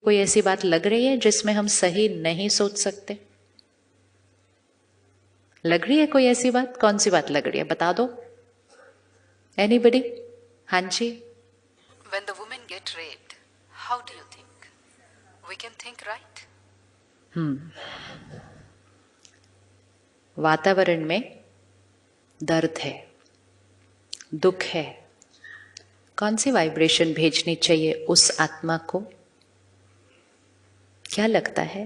कोई ऐसी बात लग रही है जिसमें हम सही नहीं सोच सकते? लग रही है कोई ऐसी बात? कौन सी बात लग रही है, बता दो। एनीबडी? हाँ जी। When the women get raped, how do you think? We can think right? वातावरण में दर्द है, दुख है, कौन सी वाइब्रेशन भेजनी चाहिए उस आत्मा को? क्या लगता है,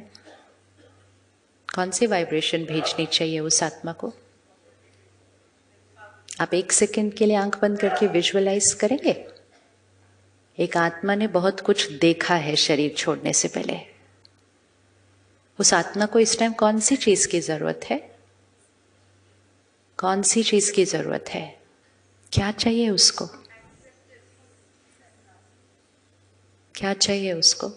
कौन सी वाइब्रेशन भेजनी चाहिए उस आत्मा को? आप 1 सेकंड के लिए आंख बंद करके विजुअलाइज करेंगे। एक आत्मा ने बहुत कुछ देखा है शरीर छोड़ने से पहले। उस आत्मा को इस टाइम कौन सी चीज की जरूरत है? कौन सी चीज की जरूरत है? क्या चाहिए उसको? क्या चाहिए उसको?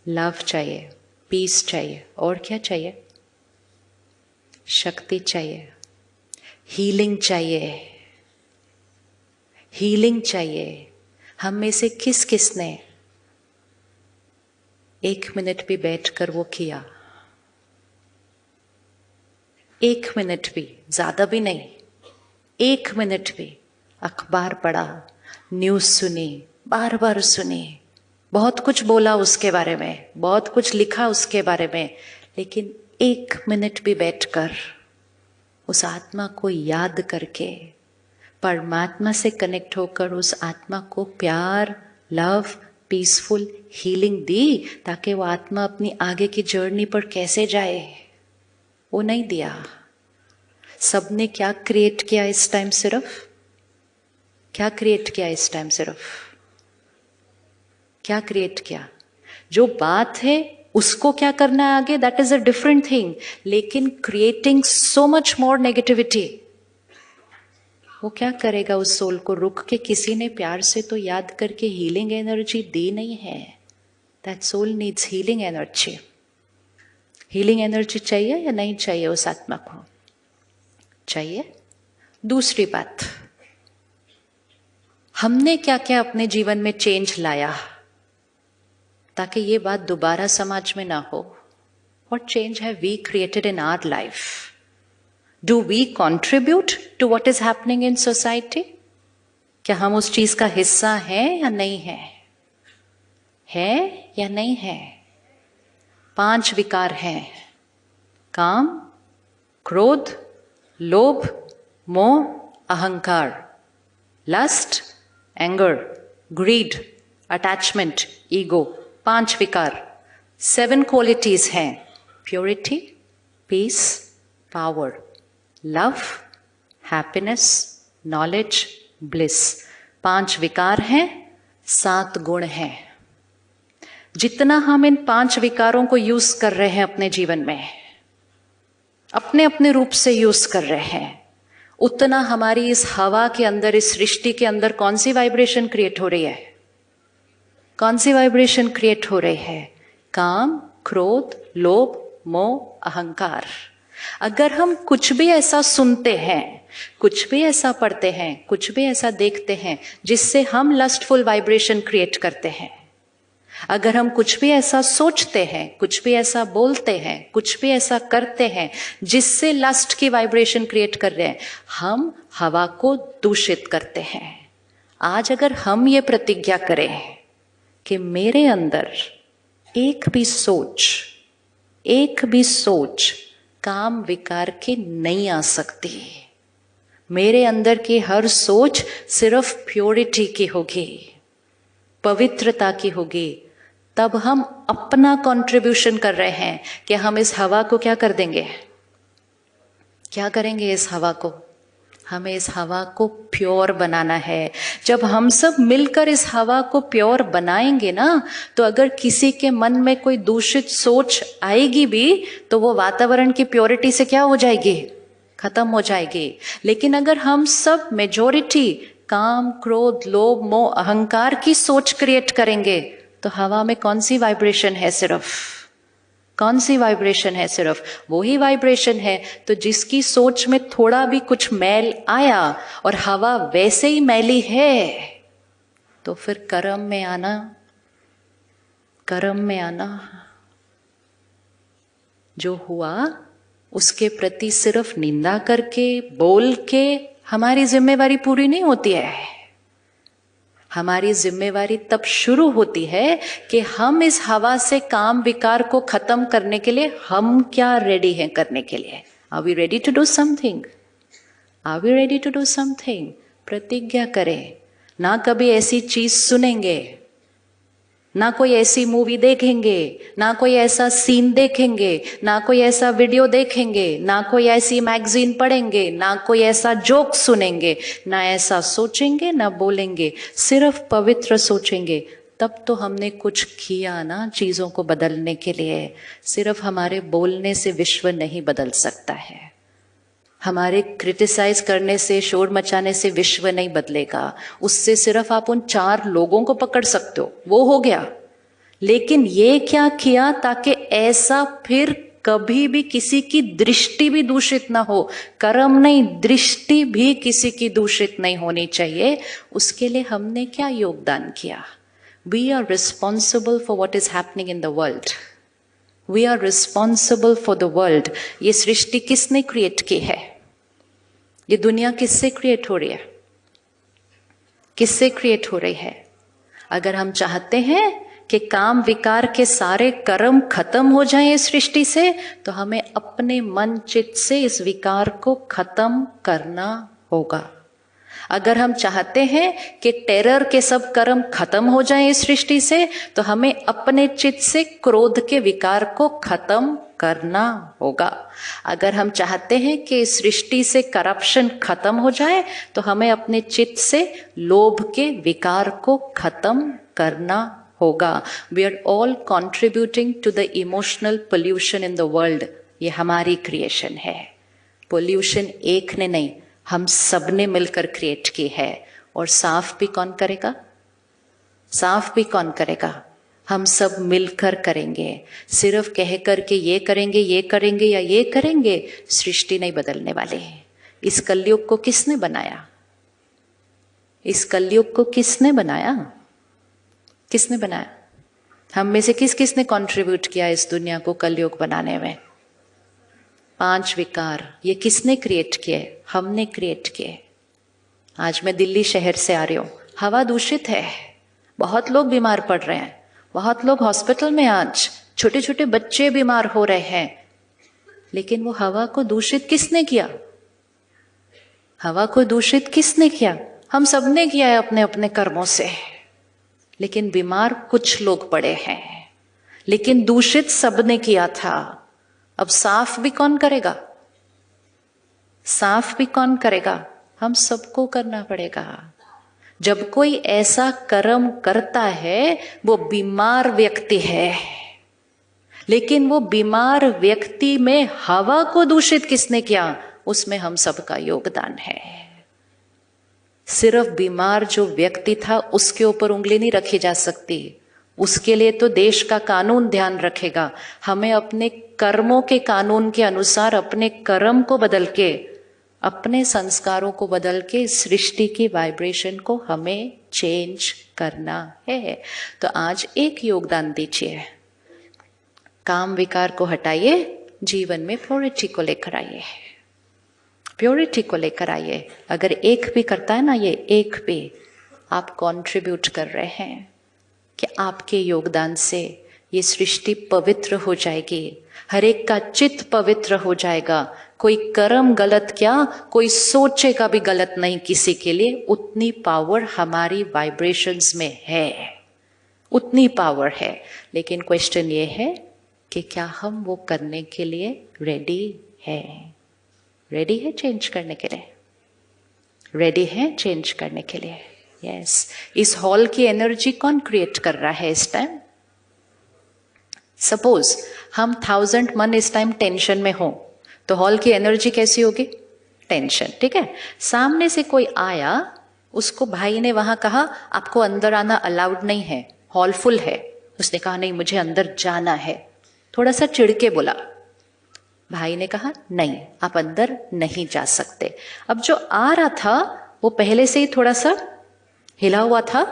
लव चाहिए, पीस चाहिए, और क्या चाहिए? शक्ति चाहिए, हीलिंग चाहिए, हीलिंग चाहिए। हम में से किस किसने 1 मिनट भी बैठकर वो किया? 1 मिनट भी, ज्यादा भी नहीं, 1 मिनट भी अखबार पढ़ा, न्यूज सुनी, बार बार सुनी, बहुत कुछ बोला उसके बारे में, बहुत कुछ लिखा उसके बारे में, लेकिन 1 मिनट भी बैठकर उस आत्मा को याद करके, परमात्मा से कनेक्ट होकर उस आत्मा को प्यार, लव, पीसफुल हीलिंग दी, ताकि वो आत्मा अपनी आगे की जर्नी पर कैसे जाए, वो नहीं दिया। सबने क्या क्रिएट किया इस टाइम? सिर्फ क्या क्रिएट किया इस टाइम? सिर्फ क्या क्रिएट किया? जो बात है उसको क्या करना है आगे, that is a different thing, लेकिन creating so much more negativity, वो क्या करेगा उस सोल को? रुक के किसी ने प्यार से तो याद करके हीलिंग एनर्जी दी नहीं है। That soul needs healing energy. Healing energy चाहिए या नहीं चाहिए उस आत्मा को? चाहिए। दूसरी बात, हमने क्या क्या अपने जीवन में चेंज लाया ताकि ये बात दोबारा समाज में ना हो? What change have we created in our life? Do we contribute to what is happening in society? क्या हम उस चीज का हिस्सा हैं या नहीं है? है या नहीं है? 5 विकार हैं, काम, क्रोध, लोभ, मोह, अहंकार, lust, anger, greed, attachment, ego. 5 विकार, 7 क्वालिटीज हैं, purity, peace, power, love, happiness, knowledge, bliss. 5 विकार हैं, 7 गुण हैं। जितना हम इन 5 विकारों को यूज कर रहे हैं अपने जीवन में, अपने अपने रूप से यूज कर रहे हैं, उतना हमारी इस हवा के अंदर, इस सृष्टि के अंदर कौन सी वाइब्रेशन क्रिएट हो रही है? कौन सी वाइब्रेशन क्रिएट हो रही है? काम, क्रोध, लोभ, मोह, अहंकार। अगर हम कुछ भी ऐसा सुनते हैं, कुछ भी ऐसा पढ़ते हैं, कुछ भी ऐसा देखते हैं जिससे हम लस्टफुल वाइब्रेशन क्रिएट करते हैं, अगर हम कुछ भी ऐसा सोचते हैं, कुछ भी ऐसा बोलते हैं, कुछ भी ऐसा करते हैं जिससे लस्ट की वाइब्रेशन क्रिएट कर रहे हैं, हम हवा को दूषित करते हैं। आज अगर हम ये प्रतिज्ञा करें कि मेरे अंदर एक भी सोच काम विकार की नहीं आ सकती, मेरे अंदर की हर सोच सिर्फ प्योरिटी की होगी, पवित्रता की होगी, तब हम अपना कंट्रीब्यूशन कर रहे हैं कि हम इस हवा को क्या कर देंगे? क्या करेंगे इस हवा को? हमें इस हवा को प्योर बनाना है। जब हम सब मिलकर इस हवा को प्योर बनाएंगे ना, तो अगर किसी के मन में कोई दूषित सोच आएगी भी तो वो वातावरण की प्योरिटी से क्या हो जाएगी? खत्म हो जाएगी। लेकिन अगर हम सब मेजॉरिटी काम, क्रोध, लोभ, मोह, अहंकार की सोच क्रिएट करेंगे तो हवा में कौन सी वाइब्रेशन है? सिर्फ कौन सी वाइब्रेशन है? सिर्फ वही वाइब्रेशन है। तो जिसकी सोच में थोड़ा भी कुछ मैल आया और हवा वैसे ही मैली है, तो फिर कर्म में आना कर्म में आना। जो हुआ उसके प्रति सिर्फ निंदा करके, बोल के हमारी जिम्मेवारी पूरी नहीं होती है। हमारी जिम्मेवारी तब शुरू होती है कि हम इस हवा से काम विकार को खत्म करने के लिए हम क्या रेडी हैं करने के लिए। Are we ready to do something? Are we ready to do something? प्रतिज्ञा करें, ना कभी ऐसी चीज सुनेंगे, ना कोई ऐसी मूवी देखेंगे, ना कोई ऐसा सीन देखेंगे, ना कोई ऐसा वीडियो देखेंगे, ना कोई ऐसी मैगजीन पढ़ेंगे, ना कोई ऐसा जोक सुनेंगे, ना ऐसा सोचेंगे, ना बोलेंगे, सिर्फ पवित्र सोचेंगे। तब तो हमने कुछ किया ना चीजों को बदलने के लिए। सिर्फ हमारे बोलने से विश्व नहीं बदल सकता है। हमारे क्रिटिसाइज करने से, शोर मचाने से विश्व नहीं बदलेगा। उससे सिर्फ आप उन 4 लोगों को पकड़ सकते हो, वो हो गया। लेकिन ये क्या किया ताकि ऐसा फिर कभी भी किसी की दृष्टि भी दूषित ना हो। कर्म नहीं, दृष्टि भी किसी की दूषित नहीं होनी चाहिए। उसके लिए हमने क्या योगदान किया? We are responsible for what is happening in the world. We are responsible for the world. ये सृष्टि किसने क्रिएट की है? ये दुनिया किससे क्रिएट हो रही है? किससे क्रिएट हो रही है? अगर हम चाहते हैं कि काम विकार के सारे कर्म खत्म हो जाएं इस सृष्टि से, तो हमें अपने मन चित्त से इस विकार को खत्म करना होगा। अगर हम चाहते हैं कि टेरर के सब कर्म खत्म हो जाएं इस सृष्टि से, तो हमें अपने चित्त से क्रोध के विकार को खत्म करना होगा। अगर हम चाहते हैं कि इस सृष्टि से करप्शन खत्म हो जाए, तो हमें अपने चित्त से लोभ के विकार को खत्म करना होगा। We are all contributing to the emotional pollution in the world. ये हमारी क्रिएशन है। पोल्यूशन एक ने नहीं, हम सब ने मिलकर क्रिएट की है। और साफ भी कौन करेगा? साफ भी कौन करेगा? हम सब मिलकर करेंगे। सिर्फ कह कर के ये करेंगे, ये करेंगे या ये करेंगे, सृष्टि नहीं बदलने वाले। इस कलयुग को किसने बनाया? इस कलयुग को किसने बनाया? किसने बनाया? हम में से किस किसने कंट्रीब्यूट किया इस दुनिया को कलयुग बनाने में? 5 विकार। ये किसने क्रिएट किए? हमने क्रिएट किए। आज मैं दिल्ली शहर से आ रही हूँ, हवा दूषित है, बहुत लोग बीमार पड़ रहे हैं, बहुत लोग हॉस्पिटल में, आज छोटे छोटे बच्चे बीमार हो रहे हैं। लेकिन वो हवा को दूषित किसने किया? हवा को दूषित किसने किया? हम सबने किया है अपने अपने कर्मों से। लेकिन बीमार कुछ लोग पड़े हैं, लेकिन दूषित सबने किया था। अब साफ भी कौन करेगा? साफ भी कौन करेगा? हम सबको करना पड़ेगा। जब कोई ऐसा कर्म करता है, वो बीमार व्यक्ति है, लेकिन वो बीमार व्यक्ति में हवा को दूषित किसने किया? उसमें हम सबका योगदान है। सिर्फ बीमार जो व्यक्ति था उसके ऊपर उंगली नहीं रखी जा सकती। उसके लिए तो देश का कानून ध्यान रखेगा। हमें अपने कर्मों के कानून के अनुसार अपने कर्म को बदल के, अपने संस्कारों को बदल के सृष्टि की वाइब्रेशन को हमें चेंज करना है। तो आज एक योगदान दीजिए, काम विकार को हटाइए, जीवन में प्योरिटी को लेकर आइए। प्योरिटी को लेकर आइए। अगर एक भी करता है ना, ये एक भी आप कंट्रीब्यूट कर रहे हैं कि आपके योगदान से ये सृष्टि पवित्र हो जाएगी, हर एक का चित्त पवित्र हो जाएगा। कोई कर्म गलत क्या, कोई सोचेगा भी गलत नहीं किसी के लिए। उतनी पावर हमारी वाइब्रेशंस में है, उतनी पावर है। लेकिन क्वेश्चन ये है कि क्या हम वो करने के लिए रेडी है? रेडी है चेंज करने के लिए? रेडी है चेंज करने के लिए? यस। इस हॉल की एनर्जी कौन क्रिएट कर रहा है इस टाइम? सपोज हम 1000 मन इस टाइम टेंशन में हो, तो हॉल की एनर्जी कैसी होगी? टेंशन। ठीक है। सामने से कोई आया, उसको भाई ने वहां कहा आपको अंदर आना अलाउड नहीं है, हॉल फुल है। उसने कहा नहीं मुझे अंदर जाना है, थोड़ा सा चिढ़के बोला। भाई ने कहा नहीं आप अंदर नहीं जा सकते। अब जो आ रहा था वो पहले से ही थोड़ा सा हिला हुआ था।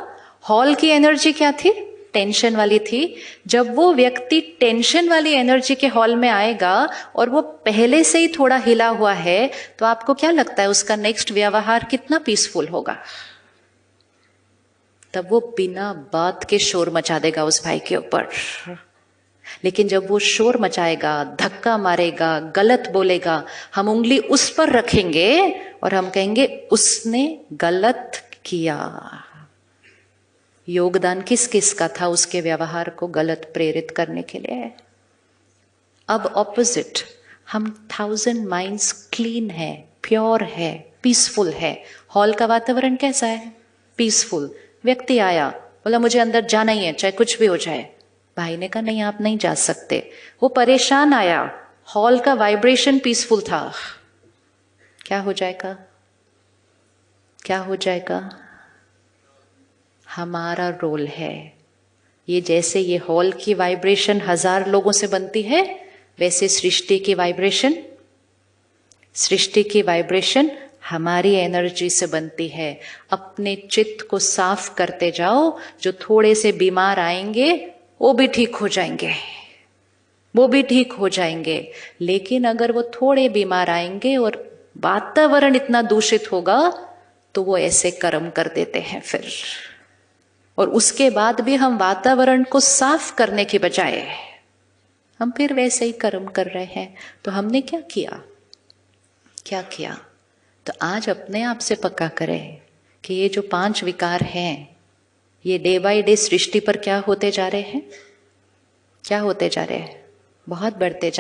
हॉल की एनर्जी क्या थी? टेंशन वाली थी। जब वो व्यक्ति टेंशन वाली एनर्जी के हॉल में आएगा और वो पहले से ही थोड़ा हिला हुआ है, तो आपको क्या लगता है उसका नेक्स्ट व्यवहार कितना पीसफुल होगा? तब वो बिना बात के शोर मचा देगा उस भाई के ऊपर। लेकिन जब वो शोर मचाएगा, धक्का मारेगा, गलत बोलेगा, हम उंगली उस पर रखेंगे और हम कहेंगे उसने गलत किया। योगदान किस किस का था उसके व्यवहार को गलत प्रेरित करने के लिए? अब ऑपोजिट, हम 1000 माइंड्स क्लीन है, प्योर है, पीसफुल है। हॉल का वातावरण कैसा है? पीसफुल। व्यक्ति आया, बोला मुझे अंदर जाना ही है, चाहे कुछ भी हो जाए। भाई ने कहा नहीं, आप नहीं जा सकते। वो परेशान आया, हॉल का वाइब्रेशन पीसफुल था। क्या हो जाएगा? क्या हो जाएगा? हमारा रोल है ये। जैसे ये हॉल की वाइब्रेशन 1000 लोगों से बनती है, वैसे सृष्टि की वाइब्रेशन हमारी एनर्जी से बनती है। अपने चित्त को साफ करते जाओ। जो थोड़े से बीमार आएंगे वो भी ठीक हो जाएंगे, लेकिन अगर वो थोड़े बीमार आएंगे और वातावरण इतना दूषित होगा तो वो ऐसे कर्म कर देते हैं फिर। और उसके बाद भी हम वातावरण को साफ करने के बजाय हम फिर वैसे ही कर्म कर रहे हैं। तो हमने क्या किया? तो आज अपने आप से पक्का करें कि ये जो 5 विकार हैं, ये डे बाय डे सृष्टि पर क्या होते जा रहे हैं? बहुत बढ़ते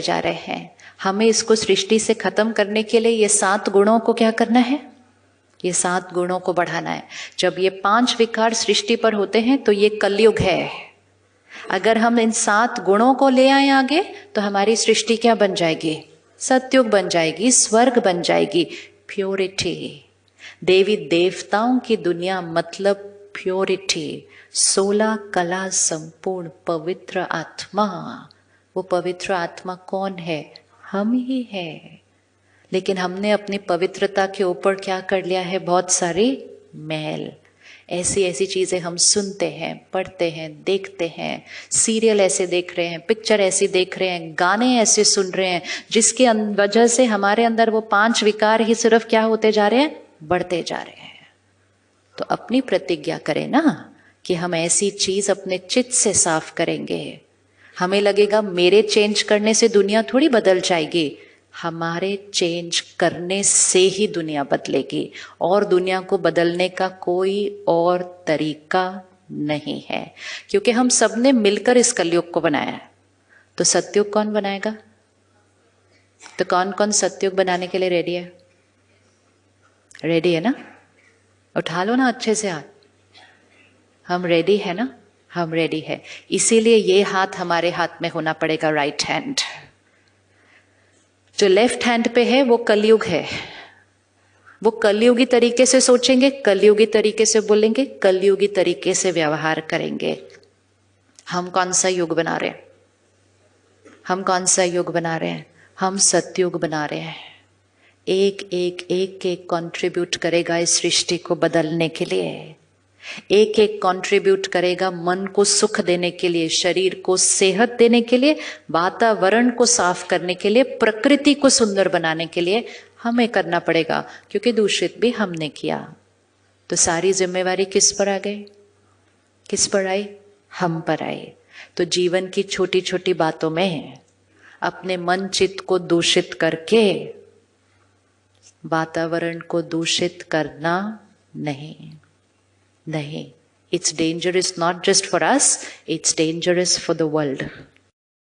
जा रहे हैं। हमें इसको सृष्टि से खत्म करने के लिए ये 7 गुणों को क्या करना है? ये 7 गुणों को बढ़ाना है। जब ये 5 विकार सृष्टि पर होते हैं तो ये कलयुग है। अगर हम इन 7 गुणों को ले आए आगे तो हमारी सृष्टि क्या बन जाएगी? सतयुग बन जाएगी, स्वर्ग बन जाएगी। प्योरिटी, देवी देवताओं की दुनिया मतलब प्योरिटी। 16 कला संपूर्ण पवित्र आत्मा। वो पवित्र आत्मा कौन है? हम ही है। लेकिन हमने अपनी पवित्रता के ऊपर क्या कर लिया है? बहुत सारी मैल। ऐसी चीजें हम सुनते हैं, पढ़ते हैं, देखते हैं, सीरियल ऐसे देख रहे हैं, पिक्चर ऐसी देख रहे हैं, गाने ऐसे सुन रहे हैं, जिसके वजह से हमारे अंदर वो 5 विकार ही सिर्फ क्या होते जा रहे हैं? बढ़ते जा रहे हैं। तो अपनी प्रतिज्ञा करें ना कि हम ऐसी चीज अपने चित्त से साफ करेंगे। हमें लगेगा मेरे चेंज करने से दुनिया थोड़ी बदल जाएगी। हमारे चेंज करने से ही दुनिया बदलेगी, और दुनिया को बदलने का कोई और तरीका नहीं है। क्योंकि हम सब ने मिलकर इस कलयुग को बनाया है। तो सतयुग कौन बनाएगा? तो कौन कौन सतयुग बनाने के लिए रेडी है? रेडी है ना? उठा लो ना अच्छे से हाथ। हम रेडी है ना? हम रेडी है। इसीलिए ये हाथ हमारे हाथ में होना पड़ेगा, राइट हैंड। जो लेफ्ट हैंड पे है वो कलयुग है। वो कलयुगी तरीके से सोचेंगे, कलयुगी तरीके से बोलेंगे, कलयुगी तरीके से व्यवहार करेंगे। हम कौन सा युग बना रहे हैं? हम सतयुग बना रहे हैं। एक कंट्रीब्यूट करेगा इस सृष्टि को बदलने के लिए। एक कंट्रीब्यूट करेगा मन को सुख देने के लिए, शरीर को सेहत देने के लिए, वातावरण को साफ करने के लिए, प्रकृति को सुंदर बनाने के लिए हमें करना पड़ेगा। क्योंकि दूषित भी हमने किया। तो सारी जिम्मेवारी किस पर आ गई? किस पर आई? हम पर आई। तो जीवन की छोटी छोटी बातों में अपने मन चित्त को दूषित करके वातावरण को दूषित करना नहीं। It's dangerous not just for us, it's dangerous for the world.